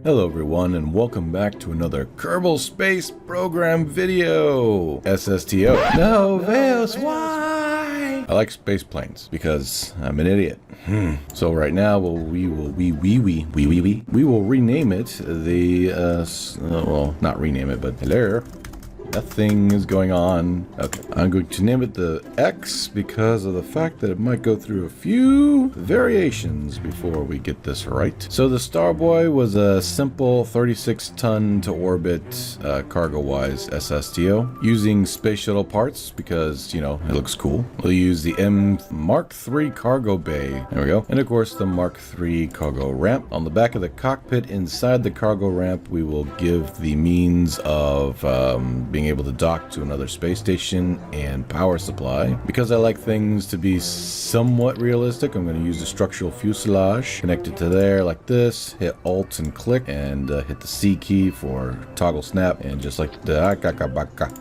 Hello everyone and welcome back to another Kerbal Space Program video! SSTO. No, Veils, why? I like space planes because I'm an idiot. So right now we will rename it well, not rename it, but hello. Nothing is going on. Okay, I'm going to name it the X because of the fact that it might go through a few variations before we get this right. So the Starboy was a simple 36-ton to orbit cargo-wise SSTO using space shuttle parts because, you know, it looks cool. We'll use the Mark III cargo bay. There we go. And of course the Mark III cargo ramp. On the back of the cockpit inside the cargo ramp, we will give the means of being able to dock to another space station and power supply. Because I like things to be somewhat realistic, I'm going to use the structural fuselage, connect it to there like this, hit Alt and click, and hit the C key for toggle snap, and just like the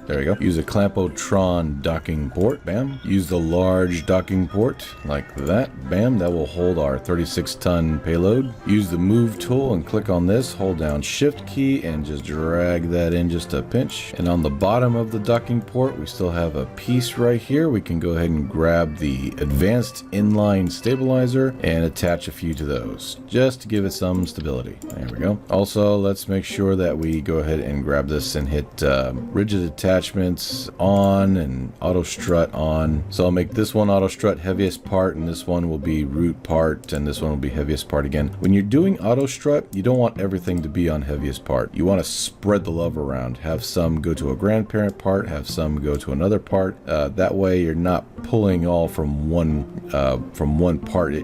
there we go. Use a Clampotron docking port, bam. Use the large docking port like that, bam. That will hold our 36-ton payload. Use the move tool and click on this, hold down shift key and just drag that in just a pinch. And on the bottom of the docking port we still have a piece right here. We can go ahead and grab the advanced inline stabilizer and attach a few to those just to give it some stability. There we go. Also, let's make sure that we go ahead and grab this and hit rigid attachments on and auto strut on. So I'll make this one auto strut heaviest part, and this one will be root part, and this one will be heaviest part again. When you're doing auto strut, you don't want everything to be on heaviest part. You want to spread the love around. Have some go to a grandparent part, have some go to another part. That way you're not pulling all from one part.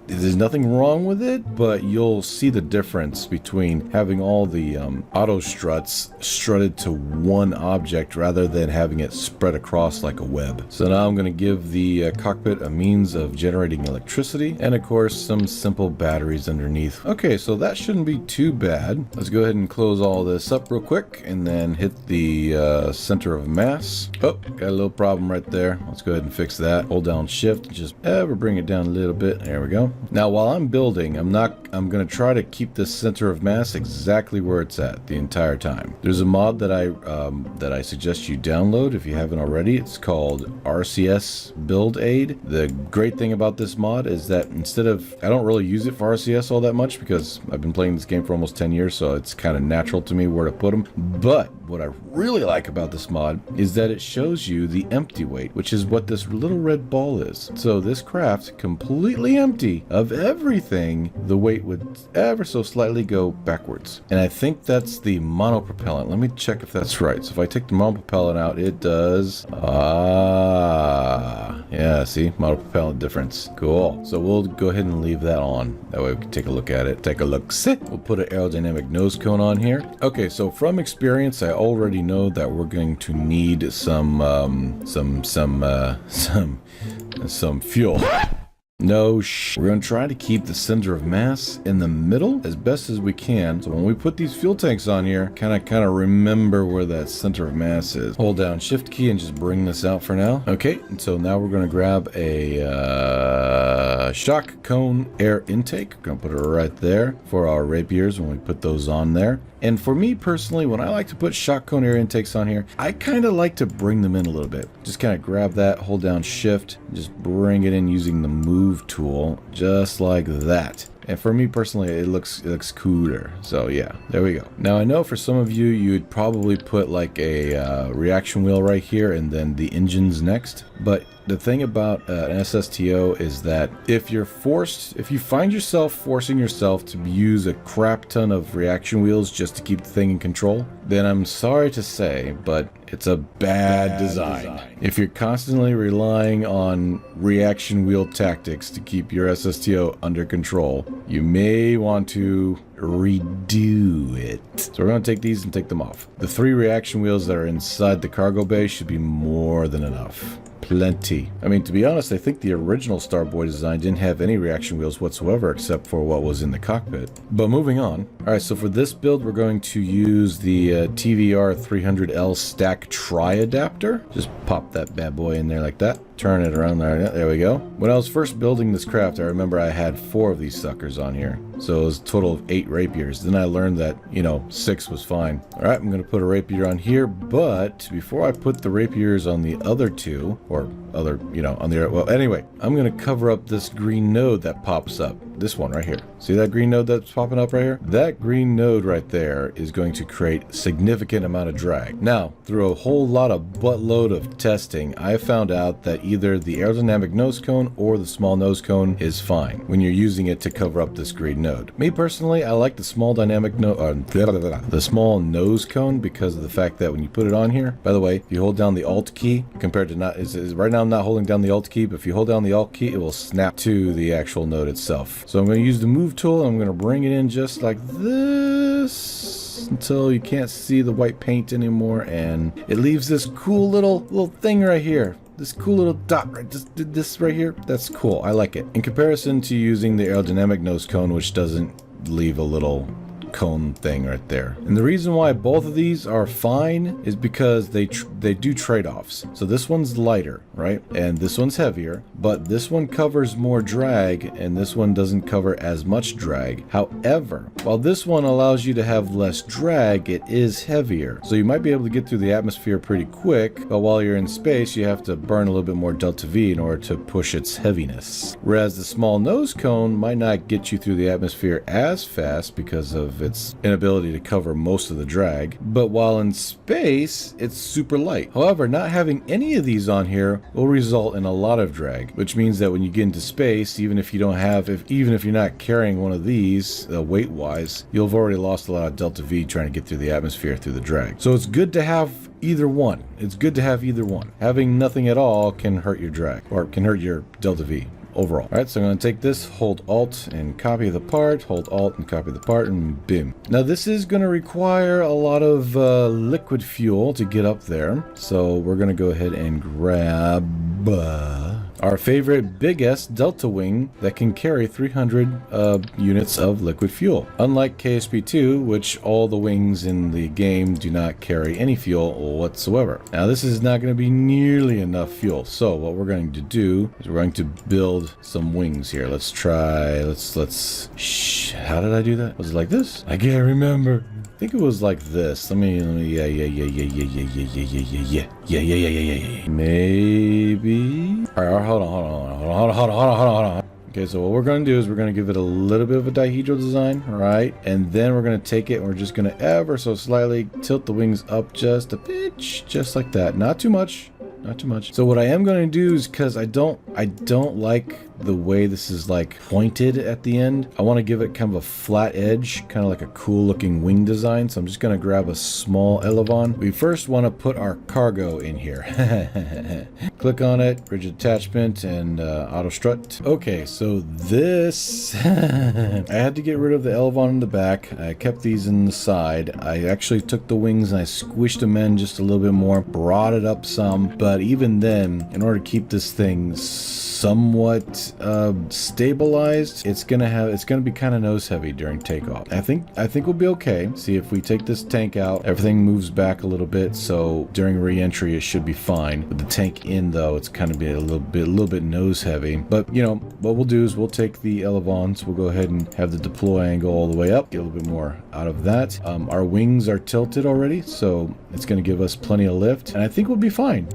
There's nothing wrong with it, but you'll see the difference between having all the auto struts strutted to one object rather than having it spread across like a web. So now I'm going to give the cockpit a means of generating electricity and of course some simple batteries underneath. Okay, so that shouldn't be too bad. Let's go ahead and close all this up real quick and then hit the center of mass. Oh, got a little problem right there. Let's go ahead and fix that. Hold down shift and just ever bring it down a little bit. There we go. Now while I'm building, I'm going to try to keep the center of mass exactly where it's at the entire time. There's a mod that I suggest you download if you haven't already. It's called RCS Build Aid. The great thing about this mod is that I don't really use it for RCS all that much because I've been playing this game for almost 10 years, so it's kind of natural to me where to put them. But what I really like about this mod is that it shows you the empty weight, which is what this little red ball is. So this craft, completely empty of everything, the weight would ever so slightly go backwards. And I think that's the monopropellant. Let me check if that's right. So if I take the monopropellant out, it does. Yeah, see? Monopropellant difference. Cool. So we'll go ahead and leave that on. That way we can take a look at it. Take a look. Sit. We'll put an aerodynamic nose cone on here. Okay, so from experience, I already know that we're going to need some fuel. We're going to try to keep the center of mass in the middle as best as we can. So when we put these fuel tanks on here, kind of remember where that center of mass is. Hold down shift key and just bring this out for now. Okay, and so now we're going to grab a shock cone air intake. We're going to put it right there for our rapiers when we put those on there. And for me personally, when I like to put shock cone air intakes on here, I kind of like to bring them in a little bit. Just kind of grab that, hold down shift, just bring it in using the move tool, just like that. And for me personally, it looks cooler. So yeah, there we go. Now I know for some of you, you'd probably put like a reaction wheel right here and then the engines next. But the thing about an SSTO is that if you find yourself forcing yourself to use a crap ton of reaction wheels just to keep the thing in control, then I'm sorry to say, but it's a bad design. If you're constantly relying on reaction wheel tactics to keep your SSTO under control, you may want to redo it. So we're going to take these and take them off. The 3 reaction wheels that are inside the cargo bay should be more than enough. Plenty. I mean, to be honest, I think the original Starboy design didn't have any reaction wheels whatsoever except for what was in the cockpit. But moving on. Alright, so for this build, we're going to use the TVR 300L stack tri-adapter. Just pop that bad boy in there like that. turn it around there. Yeah, there we go. When I was first building this craft, I remember I had 4 of these suckers on here. So it was a total of 8 rapiers. Then I learned that, you know, 6 was fine. All right, I'm going to put a rapier on here, but before I put the rapiers on the other 2, or other, you know, on the, well, anyway, I'm going to cover up this green node that pops up. This one right here. See that green node that's popping up right here? That green node right there is going to create significant amount of drag. Now, through a whole lot of buttload of testing, I found out that either the aerodynamic nose cone or the small nose cone is fine when you're using it to cover up this green node. Me personally, I like the small dynamic the small nose cone because of the fact that when you put it on here, by the way, if you hold down the Alt key compared to not, right now I'm not holding down the Alt key, but if you hold down the Alt key, it will snap to the actual node itself. So I'm going to use the move tool. I'm going to bring it in just like this until you can't see the white paint anymore, and it leaves this cool little thing right here. This cool little dot right, just this right here. That's cool. I like it. In comparison to using the aerodynamic nose cone, which doesn't leave a little cone thing right there. And the reason why both of these are fine is because they do trade-offs. So this one's lighter, right? And this one's heavier, but this one covers more drag and this one doesn't cover as much drag. However, while this one allows you to have less drag, it is heavier. So you might be able to get through the atmosphere pretty quick, but while you're in space, you have to burn a little bit more delta V in order to push its heaviness. Whereas the small nose cone might not get you through the atmosphere as fast because of its inability to cover most of the drag, but while in space it's super light. However, not having any of these on here will result in a lot of drag, which means that when you get into space, even if you don't have, even if you're not carrying one of these weight wise, you'll have already lost a lot of delta V trying to get through the atmosphere through the drag. So it's good to have either one. It's good to have either one. Having nothing at all can hurt your drag, or can hurt your delta V overall. All right, so I'm going to take this, hold Alt and copy the part, hold Alt and copy the part, and bim. Now this is going to require a lot of liquid fuel to get up there, so we're going to go ahead and grab our favorite Big S Delta Wing that can carry 300 units of liquid fuel. Unlike KSP2, which all the wings in the game do not carry any fuel whatsoever. Now this is not going to be nearly enough fuel, so what we're going to do is we're going to build some wings here. Let's try, shh, how did I do that? Was it like this? I can't remember. I think it was like this. Let me, yeah. Maybe. All right, hold on. Okay, so what we're going to do is we're going to give it a little bit of a dihedral design, right? And then we're going to take it and we're just going to ever so slightly tilt the wings up just a bit, just like that. Not too much. Not too much. So what I am going to do is, because I don't like the way this is like pointed at the end, I want to give it kind of a flat edge, kind of like a cool looking wing design. So I'm just going to grab a small elevon. We first want to put our cargo in here. Click on it, rigid attachment, and auto strut. Okay, so this I had to get rid of the elevon in the back. I kept these in the side. I actually took the wings and I squished them in just a little bit more, brought it up some, but even then, in order to keep this thing somewhat stabilized, it's gonna be kind of nose heavy during takeoff. I think we'll be okay. See, if we take this tank out, everything moves back a little bit, so during re-entry it should be fine. With the tank in though, it's kind of be a little bit nose heavy. But you know what we'll do is we'll take the elevons, we'll go ahead and have the deploy angle all the way up, get a little bit more out of that. Our wings are tilted already, so it's going to give us plenty of lift, and I think we'll be fine.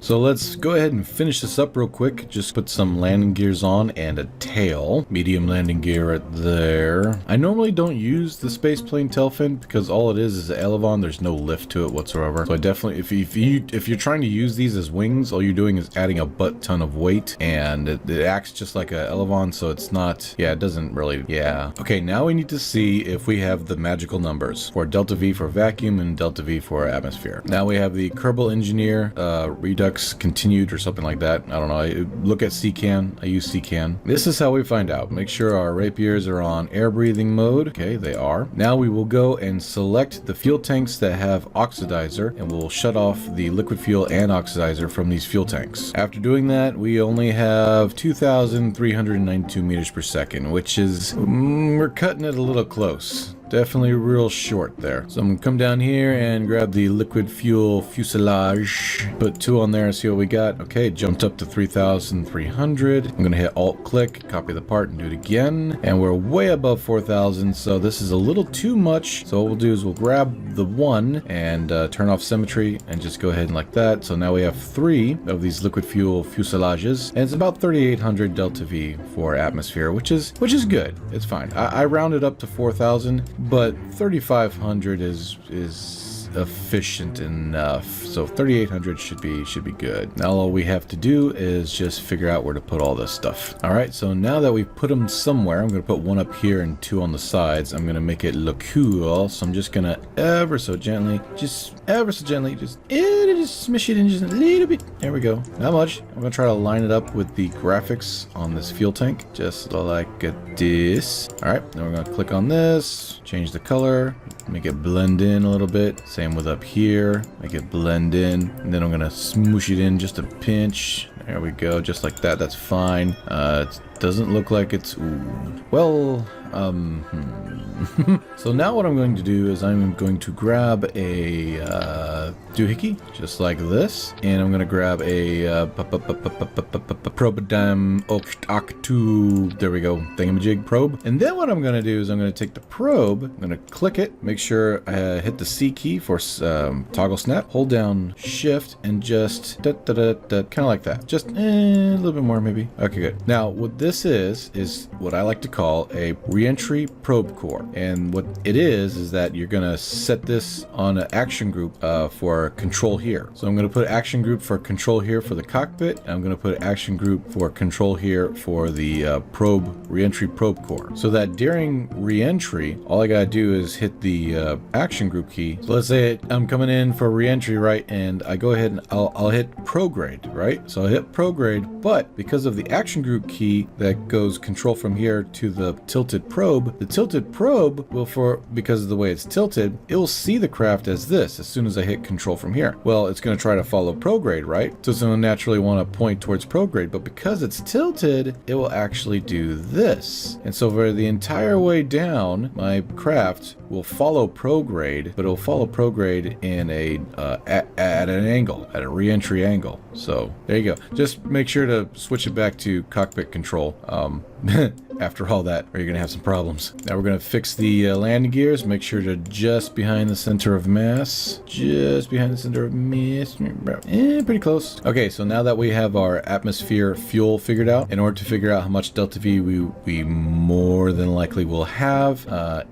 So let's go ahead and finish this up real quick. Just put some landing gears on and a tail. Medium landing gear right there. I normally don't use the space plane tail fin because all it is an elevon. There's no lift to it whatsoever. So I definitely, if you're trying to use these as wings, all you're doing is adding a butt ton of weight, and it acts just like a elevon. So it's not, yeah, it doesn't really, yeah. Okay, now we need to see if we have the magical numbers for delta V for vacuum and delta V for atmosphere. Now we have the Kerbal Engineer Redux continued or something like that. I don't know. I look at CCAN. I use CCAN. This is how we find out. Make sure our rapiers are on air breathing mode. Okay, they are. Now we will go and select the fuel tanks that have oxidizer, and we'll shut off the liquid fuel and oxidizer from these fuel tanks. After doing that, we only have 2,392 meters per second, which is, we're cutting it a little close. Definitely real short there. So I'm gonna come down here and grab the liquid fuel fuselage, put 2 on there and see what we got. Okay, jumped up to 3,300. I'm gonna hit Alt click, copy the part and do it again. And we're way above 4,000, so this is a little too much. So what we'll do is we'll grab the 1 and turn off symmetry and just go ahead and like that. So now we have 3 of these liquid fuel fuselages, and it's about 3,800 delta V for atmosphere, which is good. It's fine. I rounded up to 4,000, but 3,500 is efficient enough. So 3,800 should be good. Now all we have to do is just figure out where to put all this stuff. All right, so now that we've put them somewhere, I'm gonna put 1 up here and 2 on the sides. I'm gonna make it look cool. So I'm just gonna ever so gently, just smush it in just a little bit. There we go. Not much. I'm gonna try to line it up with the graphics on this fuel tank, just like this. All right, now we're gonna click on this, change the color, make it blend in a little bit. Same with up here, make it blend in, and then I'm gonna smoosh it in just a pinch. There we go, just like that. That's fine. It doesn't look like it's well. So now what I'm going to do is I'm going to grab a doohickey, just like this, and I'm going to grab a probodam octu, there we go, thingamajig probe. And then what I'm going to do is I'm going to take the probe, I'm going to click it, make sure I hit the C key for toggle snap, hold down shift, and just kind of like that. Just a little bit more maybe. Okay, good. Now what this is what I like to call a re-entry probe core. And what it is that you're gonna set this on an action group for control here. So I'm gonna put action group for control here for the cockpit. And I'm gonna put action group for control here for the re-entry probe core. So that during re-entry, all I gotta do is hit the action group key. So let's say I'm coming in for re-entry, right? And I go ahead and I'll hit prograde, right? So I'll hit prograde, but because of the action group key that goes control from here to the tilted probe, the tilted probe will, because of the way it's tilted, it will see the craft as this as soon as I hit control from here. Well, it's going to try to follow prograde, right? So it's going to naturally want to point towards prograde, but because it's tilted, it will actually do this. And so for the entire way down, my craft will follow prograde, but it will follow prograde in at an angle, at a re-entry angle. So there you go. Just make sure to switch it back to cockpit control after all that, or you're gonna have some problems. Now we're gonna fix the landing gears. Make sure to just behind the center of mass. Just behind the center of mass. Pretty close. Okay, so now that we have our atmosphere fuel figured out, in order to figure out how much delta V we more than likely will have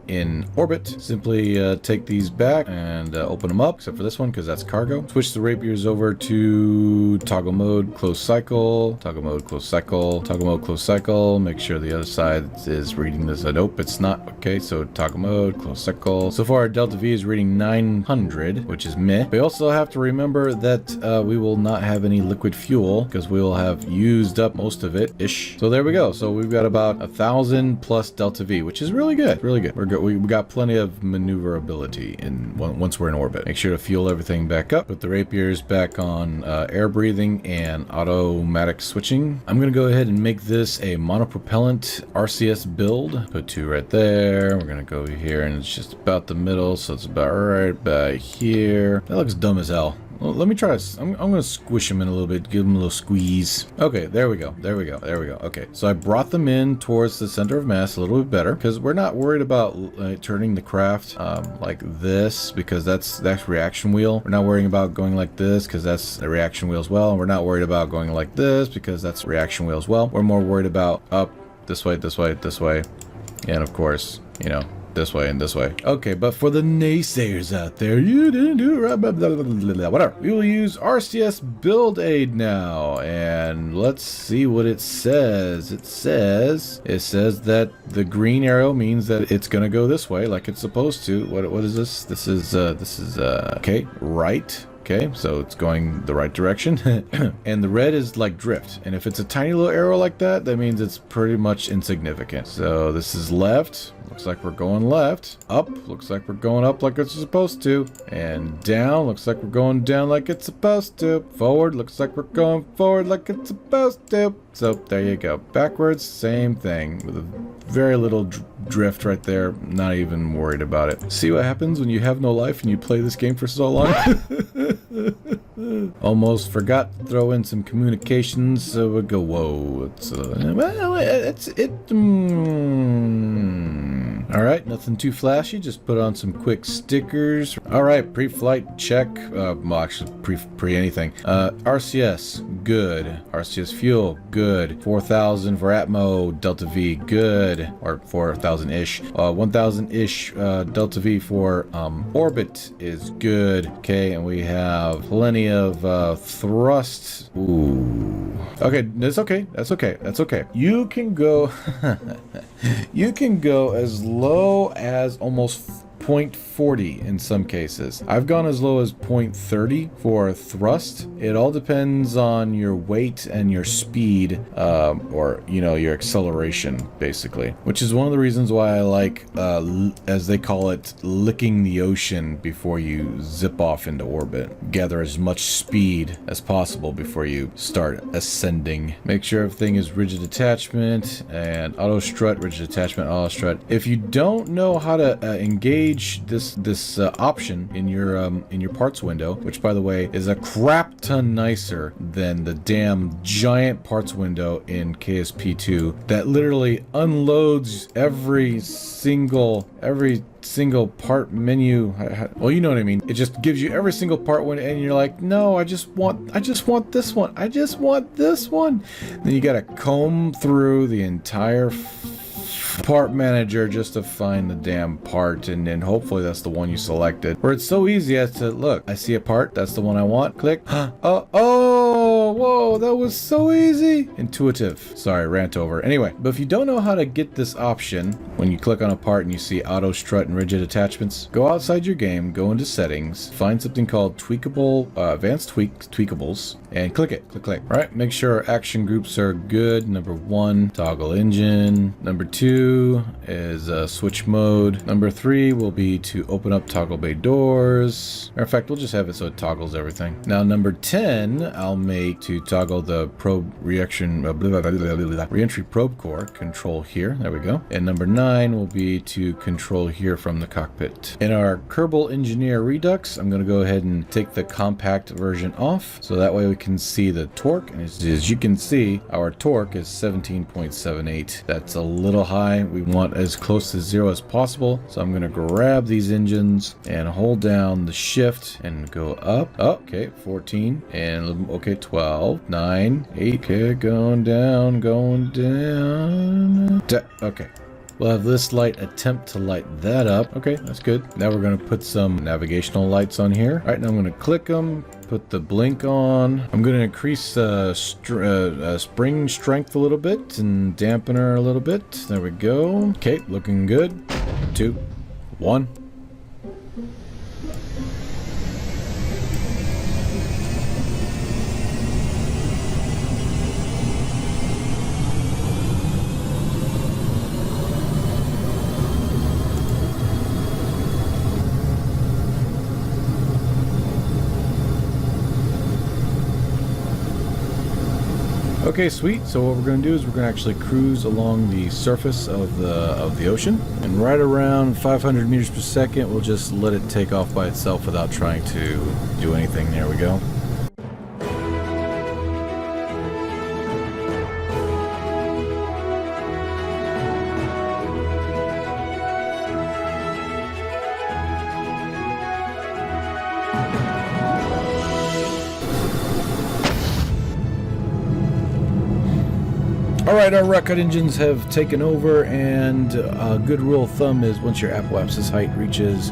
in orbit, simply take these back and open them up, except for this one because that's cargo. Switch the rapiers over to toggle mode, close cycle, toggle mode, close cycle, toggle mode, close cycle. Make sure the other side is reading this. Nope, it's not. Okay, so toggle mode, close cycle. So far, our delta V is reading 900, which is meh. We also have to remember that we will not have any liquid fuel because we will have used up most of it ish. So there we go. So we've got about 1,000 plus delta V, which is really good. Really good. We're good. We got plenty of maneuverability once we're in orbit. Make sure to fuel everything back up. Put the rapiers back on air breathing and automatic switching. I'm gonna go ahead and make this a monopropellant RCS build. Put 2 right there. We're gonna go over here and it's just about the middle, so it's about right about here. That looks dumb as hell. Well, let me try this. I'm gonna squish them in a little bit, give them a little squeeze. Okay, there we go. There we go. There we go. Okay, so I brought them in towards the center of mass a little bit better because we're not worried about turning the craft like this because that's reaction wheel. We're not worrying about going like this because that's a reaction wheel as well. And we're not worried about going like this because that's reaction wheel as well. We're more worried about up, this way, this way, this way, and of course, you know, this way and this way. Okay, but for the naysayers out there, you didn't do it right, blah, blah, blah, blah, blah, whatever. We will use RCS build aid now, and let's see what it says. It says that the green arrow means that it's gonna go this way like it's supposed to. What is this? This is okay, right. Okay, so it's going the right direction. And the red is like drift. And if it's a tiny little arrow like that, that means it's pretty much insignificant. So this is left. Looks like we're going left. Up. Looks like we're going up like it's supposed to. And down. Looks like we're going down like it's supposed to. Forward. Looks like we're going forward like it's supposed to. So there you go. Backwards, same thing. With a very little drift right there. Not even worried about it. See what happens when you have no life and you play this game for so long? Almost forgot to throw in some communications, so we go, whoa, all right, nothing too flashy, just put on some quick stickers. All right, pre-flight check, well, actually, pre anything. RCS, good. RCS fuel, good. 4,000 for Atmo, Delta V, good. Or 4,000-ish. 1,000-ish Delta V for orbit is good. Okay, and we have plenty of thrust. Ooh. Okay, that's okay. That's okay. That's okay. You can go you can go as low as almost 0.40 in some cases. I've gone as low as 0.30 for thrust. It all depends on your weight and your speed, or your acceleration, basically. Which is one of the reasons why I like, as they call it, licking the ocean before you zip off into orbit. Gather as much speed as possible before you start ascending. Make sure everything is rigid attachment and auto strut, rigid attachment, auto strut. If you don't know how to engage this option in your parts window, which by the way is a crap ton nicer than the damn giant parts window in KSP2 that literally unloads every single part menu. Well, you know what I mean. It just gives you every single part window, and you're like, no, I just want this one. I just want this one. Then you gotta comb through the entire part manager just to find the damn part, and then hopefully that's the one you selected. Where it's so easy as to look, I see a part, that's the one I want, click. Oh, whoa, that was so easy. Intuitive. Sorry, rant over. Anyway, but if you don't know how to get this option, when you click on a part and you see auto strut and rigid attachments, go outside your game, go into settings, find something called tweakable, advanced tweakables, and click it. Click. All right, make sure our action groups are good. Number 1, toggle engine. Number 2 is switch mode. Number 3 will be to open up toggle bay doors. Matter of fact, we'll just have it so it toggles everything. Now number 10, I'll make to toggle the probe reaction, re-entry probe core control here. There we go. And number 9 will be to control here from the cockpit. In our Kerbal Engineer Redux, I'm going to go ahead and take the compact version off, so that way we can see the torque. And as you can see, our torque is 17.78. That's a little high. We want as close to 0 as possible. So I'm going to grab these engines and hold down the shift and go up. Oh, okay, 14. And okay, 12, 9, 8. Okay, going down. Okay. We'll have this light attempt to light that up. Okay, that's good. Now we're going to put some navigational lights on here. All right, now I'm going to click them, put the blink on. I'm going to increase spring strength a little bit and dampener a little bit. There we go. Okay, looking good. 2, 1. Okay, sweet. So what we're going to do is we're going to actually cruise along the surface of the ocean, and right around 500 meters per second, we'll just let it take off by itself without trying to do anything. There we go. Alright, our rocket engines have taken over, and a good rule of thumb is once your apoapsis height reaches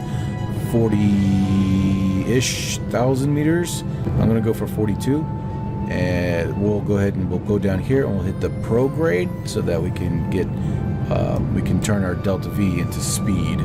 40-ish thousand meters, I'm going to go for 42, and we'll go ahead and we'll go down here and we'll hit the pro grade so that we can get, we can turn our delta V into speed.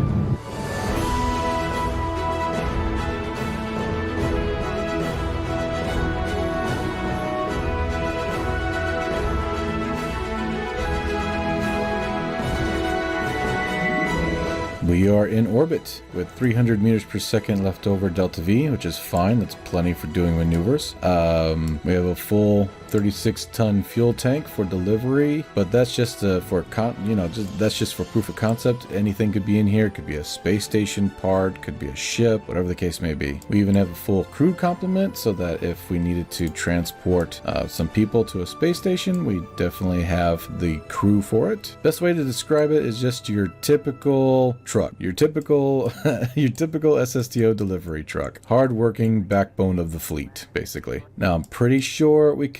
We are in orbit with 300 meters per second left over delta V, which is fine. That's plenty for doing maneuvers. We have a full 36-ton fuel tank for delivery, but that's just that's just for proof of concept. Anything could be in here. It could be a space station part, could be a ship, whatever the case may be. We even have a full crew complement so that if we needed to transport some people to a space station, we definitely have the crew for it. Best way to describe it is just your typical truck, your typical SSTO delivery truck. Hard-working backbone of the fleet, basically. Now I'm pretty sure it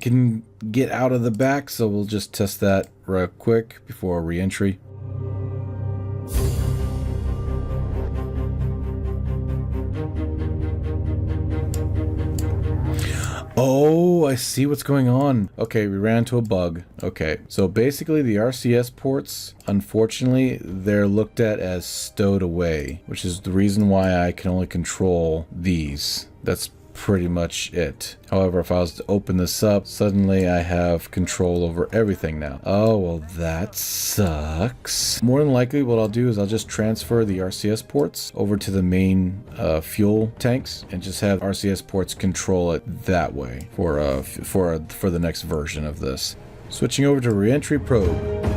can get out of the back, so we'll just test that real quick before re-entry. Oh, I see what's going on. Okay, we ran into a bug. Okay, so basically the RCS ports, unfortunately, they're looked at as stowed away, which is the reason why I can only control these. That's pretty much it. However, if I was to open this up, suddenly I have control over everything now. Oh, well, that sucks. More than likely, what I'll do is I'll just transfer the RCS ports over to the main fuel tanks and just have RCS ports control it that way for the next version of this. Switching over to re-entry probe.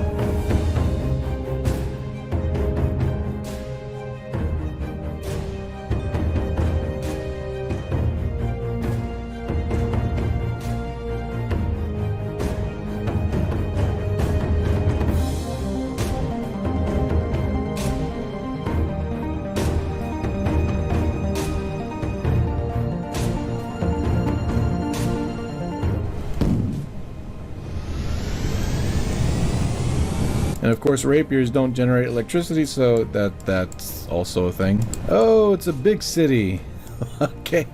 And of course, rapiers don't generate electricity, so that's also a thing. Oh, it's a big city. Okay.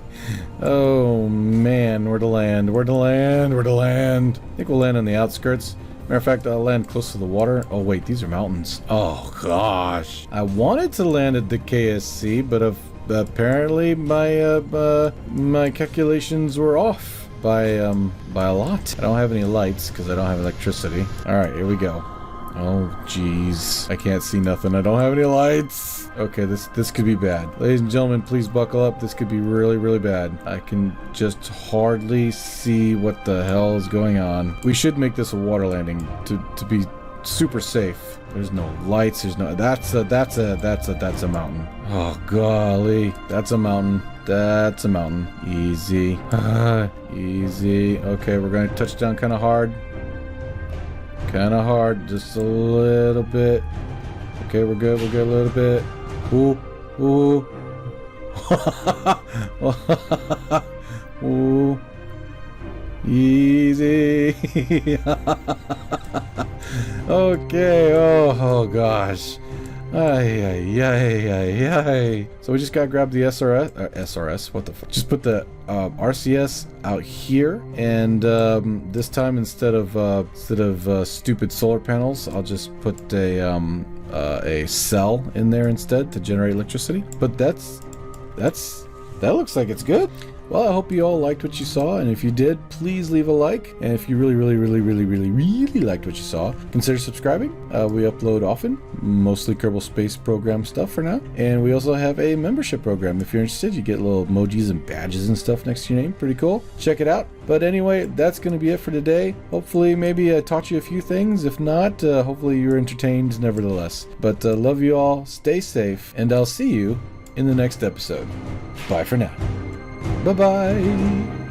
Oh man, where to land? Where to land? Where to land? I think we'll land on the outskirts. Matter of fact, I'll land close to the water. Oh wait, these are mountains. Oh gosh. I wanted to land at the KSC, but apparently my calculations were off by a lot. I don't have any lights because I don't have electricity. All right, here we go. Oh jeez, I can't see nothing. I don't have any lights. Okay, this could be bad. Ladies and gentlemen, please buckle up. This could be really, really bad. I can just hardly see what the hell is going on. We should make this a water landing to be super safe. There's no lights. There's no. That's a mountain. Oh golly, that's a mountain. That's a mountain. Easy. Easy. Okay, we're gonna touch down kind of hard. Kind of hard, just a little bit. Okay, we're good a little bit. Ooh, ooh. Ooh. Easy. Okay, oh gosh. Ay, ay, ay, ay, ay. So we just gotta grab the SRS, what the fuck? Just put the RCS out here, and this time instead of stupid solar panels, I'll just put a cell in there instead to generate electricity. But that looks like it's good. Well, I hope you all liked what you saw, and if you did, please leave a like. And if you really liked what you saw, consider subscribing. We upload often, mostly Kerbal Space Program stuff for now. And we also have a membership program. If you're interested, you get little emojis and badges and stuff next to your name. Pretty cool. Check it out. But anyway, that's going to be it for today. Hopefully, maybe I taught you a few things. If not, hopefully you're entertained nevertheless. But love you all. Stay safe, and I'll see you in the next episode. Bye for now. Bye-bye.